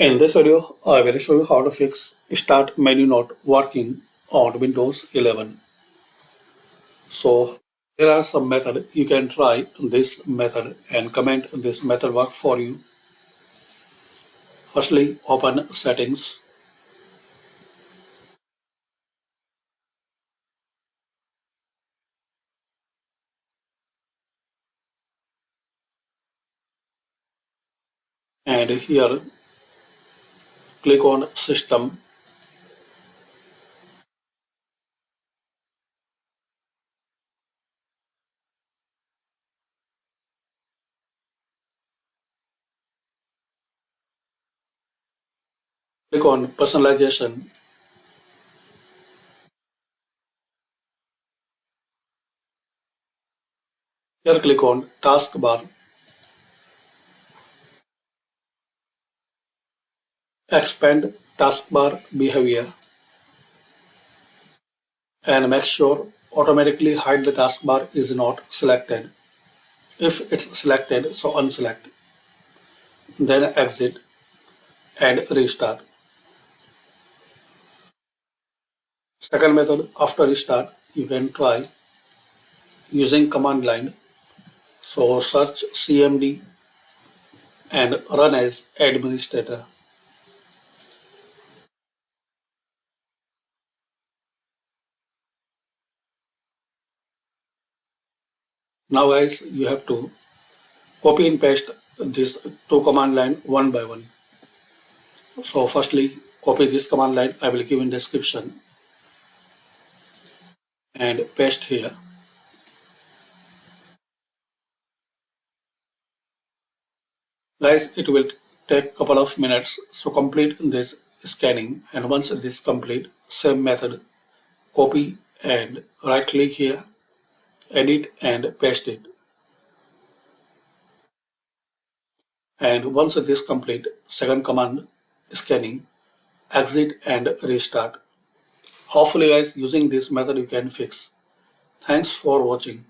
In this video, I will show you how to fix Start menu not working on Windows 11. So there are some methods you can try this method and comment this method work for you. Firstly, open Settings. And here click on System. Click on Personalization. Here click on Taskbar. Expand taskbar behavior and make sure automatically hide the taskbar is not selected. If it's selected, so unselect. Then exit and restart. Second method, after restart, you can try using command line. So search CMD and run as administrator. Now guys, you have to copy and paste this two command line one by one. So firstly, copy this command line, I will give in description and paste here. Guys, it will take couple of minutes. So complete this scanning, and once this complete, same method, copy and right click here, edit and paste it. And once this complete, second command, scanning, exit and restart. Hopefully guys, using this method you can fix. Thanks for watching.